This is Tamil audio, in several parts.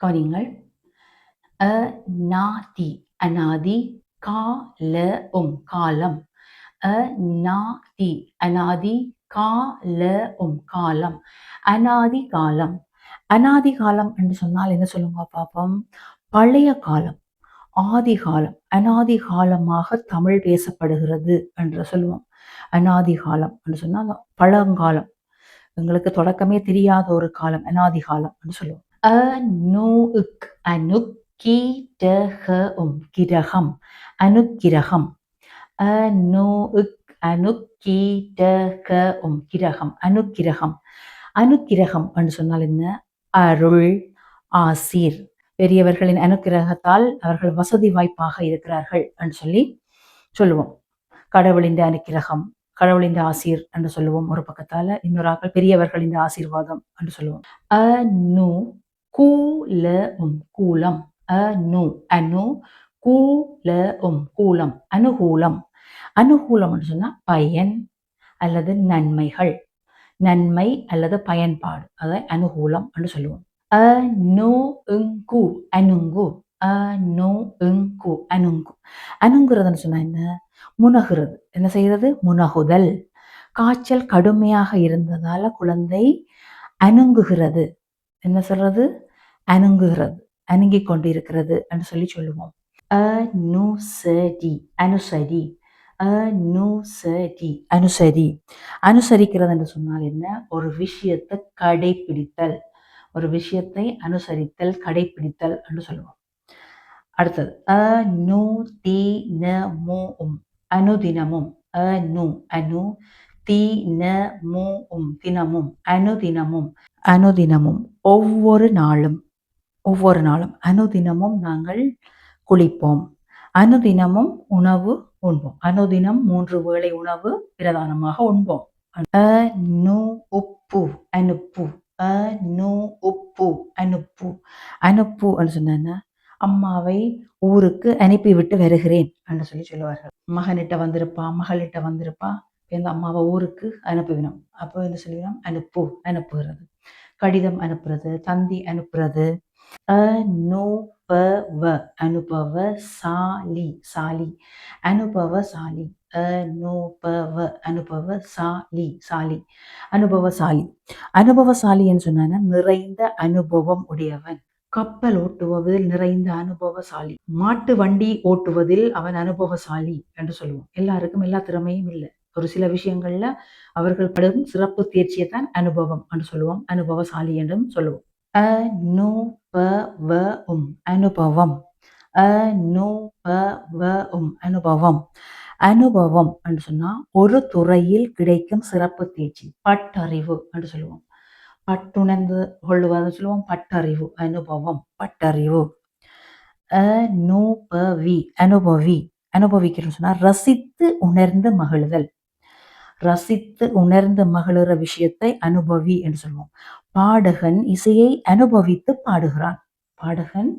கவனிங்கள். அநாதி அநாதி காலம். அநாதி அநாதி காலம். அநாதி காலம். அநாதி காலம் என்று சொன்னால் என்ன சொல்லுங்க பாப்போம்? பழைய காலம், ஆதி காலம், அநாதி காலமாக தமிழ் பேசப்படுகிறது என்று சொல்லுவோம். அநாதி காலம் என்று சொன்னால் பழங்காலம், எங்களுக்கு தொடக்கமே தெரியாத ஒரு காலம், அநாதி காலம் என்று சொல்லுவோம். அனுக் அனுக் கீடகம் கிரகம் அனுக்கிரகம். அனுக் அனுக் கீடகம் கிரகம் அனுக்கிரகம். அனுக்கிரகம் என்று சொன்னால் என்ன? அருள், ஆசீர். பெரியவர்களின் அனுக்கிரகத்தால் அவர்கள் வசதி வாய்ப்பாக இருக்கிறார்கள் என்று சொல்லி சொல்லுவோம். கடவுளின் அனுக்கிரகம், கடவுளின் ஆசீர் என்று சொல்லுவோம் ஒரு பக்கத்தால, இன்னொரு பெரியவர்களின் ஆசீர்வாதம் என்று சொல்லுவோம். அனு கூலம் கூலம். அனு அனு கூலம் கூலம் அனுகூலம். அனுகூலம் என்று சொன்னா பயன் அல்லது நன்மைகள், நன்மை அல்லது பயன்பாடு, அதை அனுகூலம் என்று சொல்லுவோம். அனுங்கு அனுங்கு. அனுங்கு அனுங்கு. அனுங்குறதுன்னு சொன்னா என்ன? முனகுறது. என்ன செய்யறது? முனகுதல். காய்ச்சல் கடுமையாக இருந்ததால குழந்தை அனுங்குகிறது. என்ன சொல்றது? அனுங்குகிறது, அணுங்கிக் கொண்டிருக்கிறது என்று சொல்லி சொல்லுவோம். அனுசரி அனுசரி. அனுசரி அனுசரி. அனுசரிக்கிறது என்று சொன்னால் என்ன? ஒரு விஷயத்தை கடைபிடித்தல், ஒரு விஷயத்தை அனுசரித்தல், கடைபிடித்தல் என்று சொல்லுவோம். அடுத்தது அனுதினமும் அனுதினமும். அனு அனு தினமும் தினமும் அனுதினமும். அனுதினமும் ஒவ்வொரு நாளும், ஒவ்வொரு நாளும். அனுதினமும் நாங்கள் குளிப்போம், அனுதினமும் உணவு உண்போம். அனுதினம் 3 வேளை உணவு பிரதானமாக உண்போம். அனு உப்பு அனுப்பு. அனு உப்பு அனுப்பு. அனுப்பு என்று சொன்ன அம்மாவை ஊருக்கு அனுப்பிவிட்டு வருகிறேன் என்று சொல்லி சொல்லுவார்கள். மகனிட்ட வந்திருப்பா, மகளிட்ட வந்திருப்பா, இந்த அம்மாவை ஊருக்கு அனுப்புவினோம். அப்போ என்ன சொல்லுவோம்? அனுப்பு, அனுப்புகிறது. கடிதம் அனுப்புறது, தந்தி அனுப்புறது. அனுபவ அனுபவசாலி சாலி. அனுபவசாலி. அனுபவ அனுபவசாலி சாலி. அனுபவசாலி. அனுபவசாலி என்று சொன்னா நிறைந்த அனுபவம் உடையவன். கப்பல் ஓட்டுவதில் நிறைந்த அனுபவசாலி. மாட்டு வண்டி ஓட்டுவதில் அவன் அனுபவசாலி என்று சொல்லுவோம். எல்லாருக்கும் எல்லா திறமையும் இல்லை. ஒரு சில விஷயங்கள்ல அவர்கள் படும் சிறப்பு தேர்ச்சியை தான் அனுபவம் என்று சொல்லுவோம், அனுபவசாலி என்றும் சொல்லுவோம். அனுபவம் அனுபவம். அனுபவம் அனுபவம். அனுபவம் என்று சொன்னா ஒரு துறையில் கிடைக்கும் சிறப்பு தேர்ச்சி, பட்டறிவு என்று சொல்லுவோம். பட்டுணர்ந்து கொள்ளுவது சொல்லுவோம், பட்டறிவு. அனுபவம், பட்டறிவு. அனுபவி அனுபவி. அனுபவிக்கிறோம் சொன்னா ரசித்து உணர்ந்து மகிழுதல். ரசித்து உணர்ந்து மகிழுற விஷயத்தை அனுபவி என்று சொல்லுவோம். பாடகன் இசையை அனுபவித்து பாடுகிறான். பாடகன்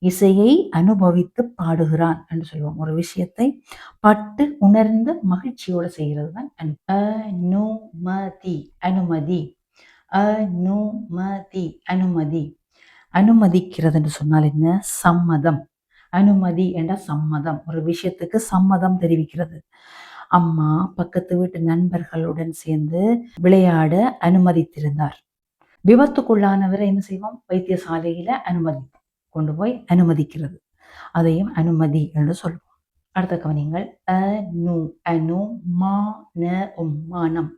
இசையை அனுபவித்து பாடுகிறான் என்று சொல்லுவோம். ஒரு விஷயத்தை பட்டு உணர்ந்து மகிழ்ச்சியோடு செய்கிறது தான் அனுமதி அனுமதி. அனுமதி அனுமதி. அனுமதிக்கிறது என்று சொன்னால் என்ன? சம்மதம். அனுமதி என்ற சம்மதம், ஒரு விஷயத்துக்கு சம்மதம் தெரிவிக்கிறது. அம்மா பக்கத்து வீட்டு நண்பர்களுடன் சேர்ந்து விளையாட அனுமதித்திருந்தார். விபத்துக்குள்ளானவரை என்ன செய்வோம்? வைத்தியசாலையில கொண்டு போய் அனுமதிக்கிறது. அதையும் அனுமதி என்று சொல்வோம். அடுத்த கவனிங்கள். அனு அனு மானம்.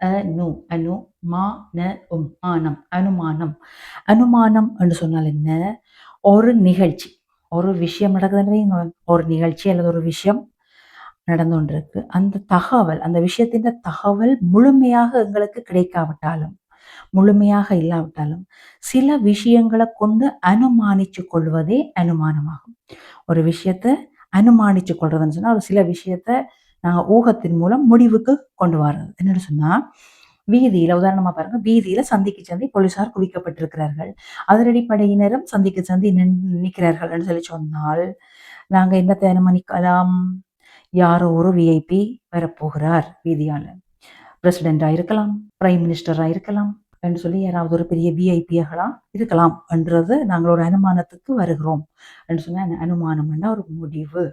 அனு அனு மானம் அனுமானம். அனுமானம் என்று சொன்னால் என்ன? ஒரு நிகழ்ச்சி, ஒரு விஷயம் நடக்குதுன்னு, ஒரு நிகழ்ச்சி அல்லது ஒரு விஷயம் நடந்து கொண்டிருக்கு. அந்த தகவல், அந்த விஷயத்தின் தகவல் முழுமையாக எங்களுக்கு கிடைக்காவிட்டாலும், முழுமையாக இல்லாவிட்டாலும் சில விஷயங்களை கொண்டு அனுமானிச்சு கொள்வதே அனுமானமாகும். ஒரு விஷயத்தை அனுமானிச்சு கொள்றதுன்னு சொன்னா ஒரு சில விஷயத்த நாங்கள் ஊகத்தின் மூலம் முடிவுக்கு கொண்டு வர்றது. என்னன்னு சொன்னா, வீதியில உதாரணமா பாருங்க, வீதியில சந்திக்கு சந்தி போலீசார் குவிக்கப்பட்டிருக்கிறார்கள், அதிரடிப்படையினரும் சந்திக்கு சந்தி நிற்கிறார்கள் சொல்லி சொன்னால் நாங்க என்னத்தை அனுமானிக்கலாம்? யாரோ ஒரு விஐபி வரப்போகிறார் வீதியால. பிரசிடென்டா இருக்கலாம், பிரைம் மினிஸ்டரா இருக்கலாம், என்று சொல்லி யாராவது ஒரு பெரிய விஐபியர்களா இருக்கலாம் என்றது நாங்கள் ஒரு அனுமானத்துக்கு வருகிறோம் என்று சொன்ன அனுமானம் என்ற ஒரு முடிவு.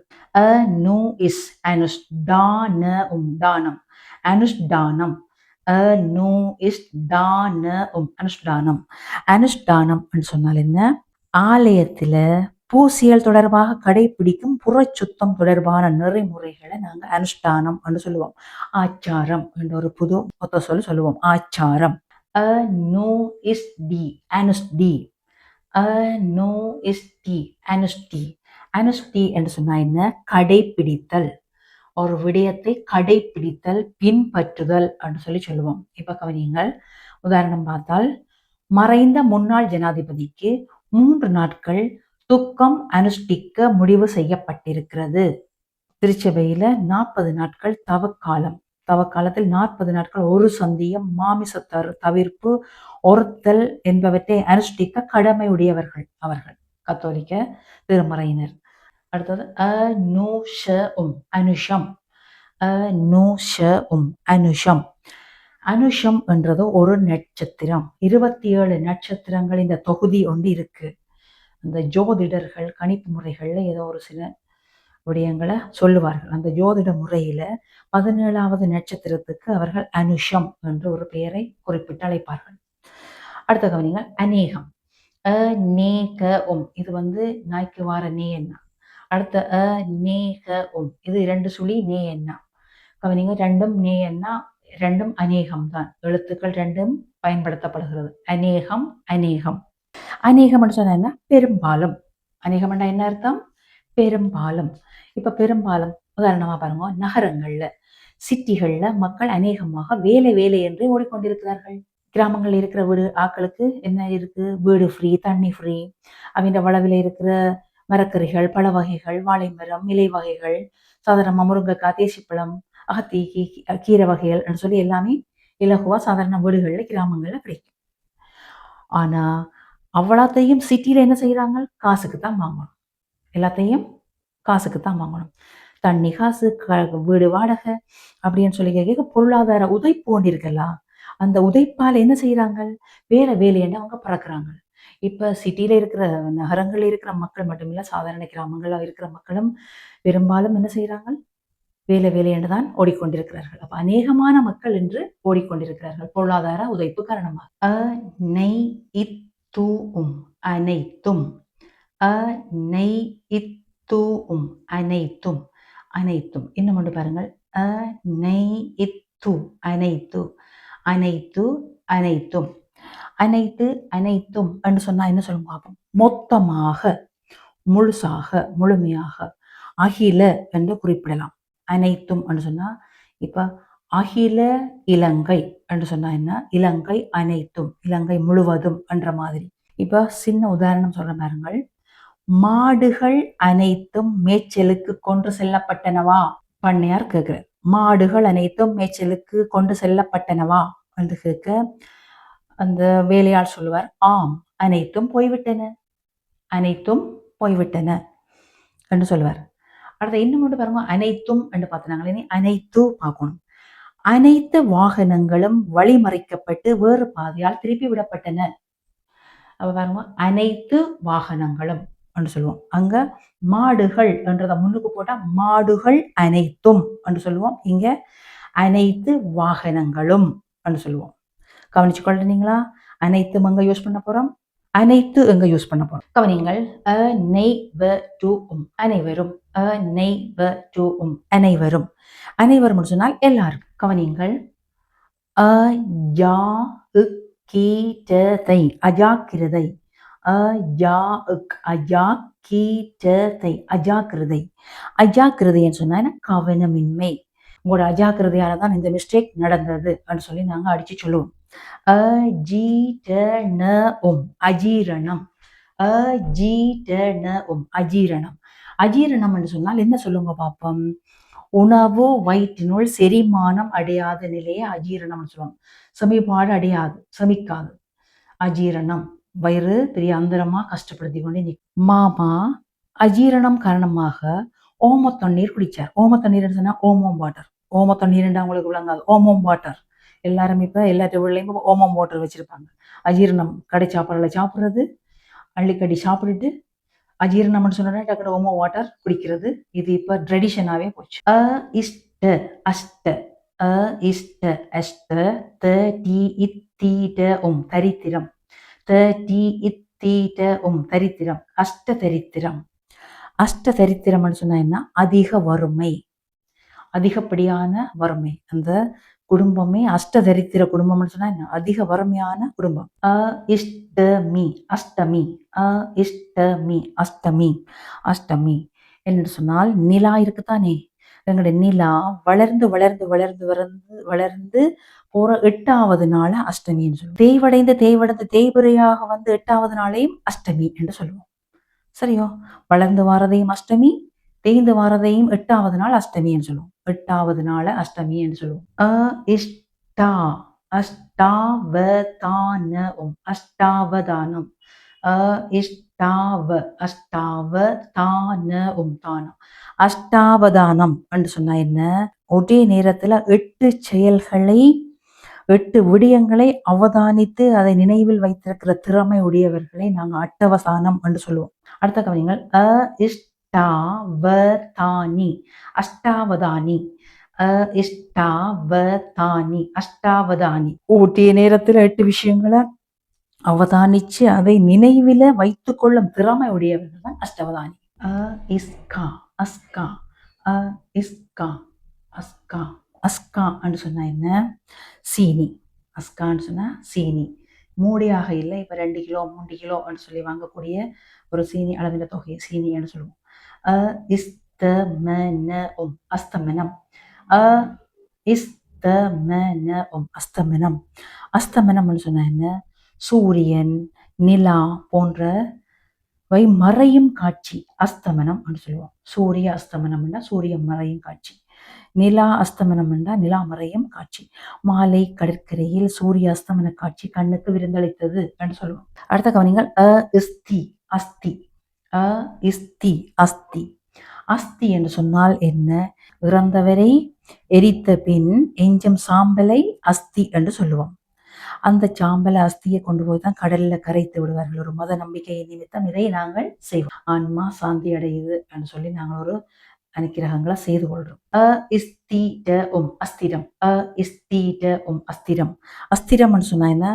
நூ இஸ் அனுஷ்டான தானம் அனுஷ்டானம் நூ இஸ் தான அனுஷ்டானம். அனுஷ்டானம் சொன்னால் என்ன? ஆலயத்துல பூசியல் தொடர்பாக கடைபிடிக்கும் புறச்சுத்தம் தொடர்பான நெறிமுறைகளை நாங்கள் அனுஷ்டானம் என்று சொல்லுவோம். ஆச்சாரம் என்ற ஒரு புது மொத்த சொல்லுவோம். ஆச்சாரம். நோ இஸ் டி அனுஷ்டி நோ இஸ் டி அனுஷ்டி. அனுஷ்டி என்று சொன்னா என்ன? கடைபிடித்தல். ஒரு விடயத்தை கடைபிடித்தல், பின்பற்றுதல் என்று சொல்லுவோம். இப்ப கவனியுங்கள். உதாரணம் பார்த்தால், மறைந்த முன்னாள் ஜனாதிபதிக்கு 3 நாட்கள் துக்கம் அனுஷ்டிக்க முடிவு செய்யப்பட்டிருக்கிறது. திருச்சபையில 40 நாட்கள் தவக்காலம். தவக்காலத்தில் 40 நாட்கள் ஒரு சந்தியம், மாமிச தவிர்ப்பு, ஒருத்தல் என்பவற்றை அனுஷ்டிக்க கடமை உடையவர்கள் அவர்கள் கத்தோலிக்க திருமறையினர். அடுத்தது அனுஷம். அனுஷம். அனுஷம் என்றது ஒரு நட்சத்திரம். 27 நட்சத்திரங்கள் இந்த தொகுதி ஒன்று இருக்கு. அந்த ஜோதிடர்கள் கணிப்பு முறைகள்ல ஏதோ ஒரு சில விடயங்களை சொல்லுவார்கள். அந்த ஜோதிட முறையில 17வது நட்சத்திரத்துக்கு அவர்கள் அனுஷம் என்ற ஒரு பெயரை குறிப்பிட்டு அழைப்பார்கள். அடுத்த கவனிங்க. அநேகம். இது நாய்க்கு வார நே என்ன. அடுத்த இது 2 சுழி நே என்ன. கவனிங்க. 2ம் நே என்ன, 2ம் அநேகம் தான். எழுத்துக்கள் 2ம் பயன்படுத்தப்படுகிறது. அநேகம், அநேகம். அநேகம் சொன்னா என்ன? பெரும்பாலும். அநேகம் என்ன அர்த்தம்? பெரும்பாலும். இப்ப பெரும்பாலும் உதாரணமா பாருங்க, நகரங்கள்ல சிட்டிகள்ல மக்கள் அநேகமாக வேலை என்று ஓடிக்கொண்டிருக்கிறார்கள். கிராமங்கள்ல இருக்கிற வீடு ஆக்களுக்கு என்ன இருக்கு? வீடு ஃப்ரீ, தண்ணி ஃப்ரீ. அவங்க வளவில் இருக்கிற மரக்கறிகள், பழ வகைகள், வாழை மரம், இலை வகைகள், சாதாரண முருங்கைக்காய், தேசிப்பழம், அகத்தி, கீரை வகைகள் சொல்லி எல்லாமே இலகுவா சாதாரண வீடுகள்ல கிராமங்கள்ல கிடைக்கும். ஆனா அவ்வளோத்தையும் சிட்டியில என்ன செய்யறாங்க? காசுக்கு தான் வாங்கணும். எல்லாத்தையும் காசுக்கு தான் வாங்கணும். தண்ணி காசு, வீடு வாடகை அப்படின்னு சொல்லி கேட்க பொருளாதார உதைப்பு கொண்டிருக்கலாம். அந்த உதைப்பால் என்ன செய்யறாங்க? வேற வேலையன்னு அவங்க பறக்குறாங்க. இப்ப சிட்டியில இருக்கிற, நகரங்கள்ல இருக்கிற மக்கள் மட்டுமில்ல, சாதாரண கிராமங்கள்ல இருக்கிற மக்களும் பெரும்பாலும் என்ன செய்யறாங்க? வேலையென்று தான் ஓடிக்கொண்டிருக்கிறார்கள். அப்ப அநேகமான மக்கள் என்று ஓடிக்கொண்டிருக்கிறார்கள் பொருளாதார உதைப்பு காரணமாக. அனைத்தும். அனைத்தும். அனைத்தும். இன்னும் ஒன்று பாருங்கள். அனைத்து. அனைத்தும். என்று சொன்னா என்ன சொல்லும் பார்ப்போம். மொத்தமாக, முழுசாக, முழுமையாக, அகில என்று குறிப்பிடலாம். அனைத்தும் என்று சொன்னா, இப்ப அகில இலங்கை என்று சொன்னா என்ன? இலங்கை அனைத்தும், இலங்கை முழுவதும் என்ற மாதிரி. இப்ப சின்ன உதாரணம் சொல்ற பாருங்கள். மாடுகள் அனைத்தும் மேய்ச்சலுக்கு கொண்டு செல்லப்பட்டனவா? பண்ணையார் கேட்கிறார். மாடுகள் அனைத்தும் மேய்ச்சலுக்கு கொண்டு செல்லப்பட்டனவா என்று கேட்க, அந்த வேலையாள் சொல்லுவார், ஆம், அனைத்தும் போய்விட்டன. அனைத்தும் போய்விட்டன என்று சொல்லுவார். அடுத்த இன்னும் மட்டும் பாருங்க. அனைத்தும் என்று பார்த்தாங்களே, அனைத்து பார்க்கணும். அனைத்து வாகனங்களும் வழிமறைக்கப்பட்டு வேறு பாதையால் திருப்பி விடப்பட்டன. அப்ப பாருங்க, அனைத்து வாகனங்களும் என்று சொல்லுவோம். அங்க மாடுகள் என்றதை முன்னுக்கு போட்டா மாடுகள் அனைத்தும் என்று சொல்லுவோம். இங்க அனைத்து வாகனங்களும் என்று சொல்லுவோம். கவனிச்சு கொள்றீங்களா? அனைத்தும் எங்க யூஸ் பண்ண போறோம்? அனைத்து எங்க யூஸ் பண்ண போறோம்? கவனிங்கள். அனைவரும். அனைவரும். அனைவரும் சொன்னால் எல்லாரும். கவனிங்கள். அஜாக்கிரதை. அஜாக்கிரதைன்னு சொன்னா கவனமின்மை. உங்களோட அஜாக்கிரதையால தான் இந்த மிஸ்டேக் நடந்தது அப்படின்னு சொல்லி நாங்க அடிச்சு சொல்லுவோம். அஜீரணம். அஜீரணம். அஜீரணம் என்று சொன்னால் என்ன சொல்லுங்க பாப்போம்? உணவு வயிற்றினுள் செரிமானம் அடையாத நிலையை அஜீரணம் சொல்லுவாங்க. செமிப்பாடு அடையாது, செமிக்காது. அஜீரணம். வயிறு பெரிய அந்தரமா கஷ்டப்படுத்தி கொண்டு மாமா அஜீரணம் காரணமாக ஓம தண்ணீர் குடிச்சார். ஓம தண்ணீர் சொன்னா ஓமோம் வாட்டர். ஓம தண்ணீர் உங்களுக்கு விளங்காது. ஓமோம் வாட்டர். எல்லாரும் இப்போ எல்லாத்து வீட்லையும் ஓமம் வாட்டர் வச்சுருப்பாங்க. அஜீரணம் கடை சாப்பாடுல சாப்பிட்றது, அள்ளிக்கடி சாப்பிட்டுட்டு அஜீரணம்னு சொன்னோடனே டக்குனு ஓமம் வாட்டர் குடிக்கிறது. இது இப்போ ட்ரெடிஷனாகவே போச்சு. இஷ்ட அஷ்ட இஷ்ட அஷ்ட த டி இத்தீட தரித்திரம் த டி இத்தீட தரித்திரம் அஷ்ட தரித்திரம். அஷ்ட தரித்திரம்னு சொன்னா என்ன? அதிக வறுமை, அதிகப்படியான வறுமை. அந்த குடும்பமே அஷ்டதரித்திர குடும்பம்னு சொன்னா என்ன? அதிக வறுமையான குடும்பம். இஷ்டமி அஷ்டமி இஷ்டமி அஷ்டமி அஷ்டமி என்று சொன்னால் நிலா இருக்குத்தானே, எங்களுடைய நிலா வளர்ந்து வளர்ந்து வளர்ந்து வளர்ந்து வளர்ந்து போற 8வது நாள் அஷ்டமின்னு சொல்லுவோம். தேய்வடைந்து தேய்வடைந்து தேய்பிரையாக வந்து 8வது நாளையும் அஷ்டமி என்று சொல்லுவோம். சரியோ? வளர்ந்து வாரதையும் அஷ்டமி, தேய்ந்து வாரதையும் 8வது நாள் அஷ்டமி என்று சொல்லுவோம். 8வது நாள் அஷ்டமி என்று சொல்லுவோம். இஷ்டா அஷ்டாவதானம் அஷ்டாவதானம் இஷ்டாவ அஷ்டாவதானம் தானம். அஷ்டாவதானம் என்று சொன்னா என்ன? ஒரே நேரத்துல 8 செயல்களை 8 விடயங்களை அவதானித்து அதை நினைவில் வைத்திருக்கிற திறமை உடையவர்களை நாங்கள் அட்டவசானம் என்று சொல்லுவோம். அடுத்த கவனிங்கள். இஷ்டாவதானி அஷ்டாவதானி இஷ்டாவதானி அஷ்டாவதானி. ஒரே நேரத்தில் 8 விஷயங்களை அவதானிச்சு அதை நினைவில வைத்துக் கொள்ளும் திறமை உடையவர்கள் தான் அஷ்டவதானி. இஸ்கா அஸ்கா இஸ்கா அஸ்கா அஸ்கா என்று சொன்னா என்ன? சீனி. அஸ்கான்னு சொன்னா சீனி. மூடியாக இல்லை, இப்போ 2 கிலோ 3 கிலோ அப்படின்னு சொல்லி வாங்கக்கூடிய ஒரு சீனி அளவின தொகையை சீனி என்று சொல்லுவோம். இஸ்தமனம் அஸ்தமனம் இஸ்தமனம் அஸ்தமனம். அஸ்தமனம்னு சொன்னா என்ன? சூரியன் நிலா போன்றவை மறையும் காட்சி அஸ்தமனம் என்று சொல்லுவோம். சூரிய அஸ்தமனம் என்றால் சூரியன் மறையும் காட்சி, நிலா அஸ்தமனம் என்றால் நிலா மறையும் காட்சி. மாலை கடற்கரையில் சூரிய அஸ்தமன காட்சி கண்ணுக்கு விருந்தளித்தது என்று சொல்லுவோம். அடுத்த கவனிங்கள். இஸ்தி அஸ்தி இஸ்தி அஸ்தி. அஸ்தி என்று சொன்னால் என்ன? இறந்தவரை எரித்த பின் எஞ்சும் சாம்பலை அஸ்தி என்று சொல்லுவோம். அந்த சாம்பலை அஸ்தியை கொண்டு போய் தான் கடல்ல கரைத்து விடுவார்கள். ஒரு மத நம்பிக்கையை நிமித்தம் இதை நாங்கள் செய்வோம். ஆன்மா சாந்தி அடையுது என்று சொல்லி நாங்கள் ஒரு அனுக்கிரகங்களை செய்து கொள்றோம். அஸ்திரம் அஸ்திரம். அஸ்திரம்னு சொன்னா என்ன?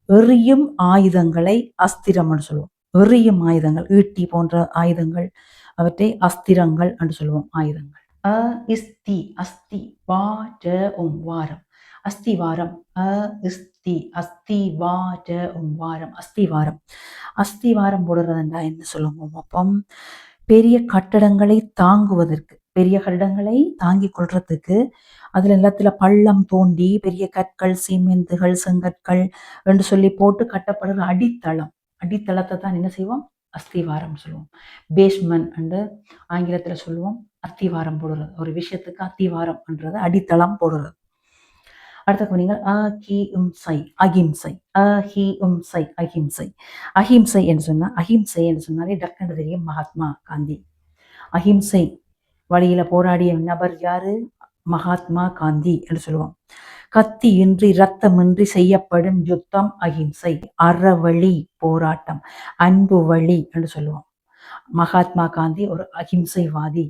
எறியும் ஆயுதங்களை அஸ்திரம்னு சொல்லுவோம். எறியும் ஆயுதங்கள், ஈட்டி போன்ற ஆயுதங்கள், அவற்றை அஸ்திரங்கள் என்று சொல்லுவோம். ஆயுதங்கள். இஸ்தி அஸ்தி வாரம் அஸ்திவாரம் இஸ்தி அஸ்திவாரம் அஸ்திவாரம். அஸ்திவாரம் போடுறதுண்டா என்ன சொல்லுவோம்? அப்போ பெரிய கட்டடங்களை தாங்குவதற்கு, பெரிய கட்டடங்களை தாங்கிக் கொள்றதுக்கு அதுல எல்லாத்துல பள்ளம் தோண்டி பெரிய கற்கள், சீமெந்துகள், செங்கற்கள் என்று சொல்லி போட்டு கட்டப்படுற அடித்தளம், அடித்தளத்தை தான் என்ன செய்வோம்? அஸ்திவாரம் சொல்லுவோம். பேஸ்மெண்ட் என்று ஆங்கிலத்துல சொல்லுவோம். அஸ்திவாரம் போடுறது, ஒரு விஷயத்துக்கு அஸ்திவாரம் என்றது அடித்தளம் போடுறது. அடுத்த கவனிங்கள். அஹிம்சை அகிம்சை அஹிம்சை அகிம்சை. அஹிம்சை என்று சொன்னா, அஹிம்சை என்று சொன்னாலே டக்குனு தெரியும் மகாத்மா காந்தி. அஹிம்சை வழியில போராடிய நபர் யாரு? மகாத்மா காந்தி என்று சொல்லுவோம். கத்தியின்றி இரத்தமின்றி செய்யப்படும் யுத்தம் அஹிம்சை. அறவழி போராட்டம், அன்பு வழி என்று சொல்லுவோம். மகாத்மா காந்தி ஒரு அஹிம்சைவாதி.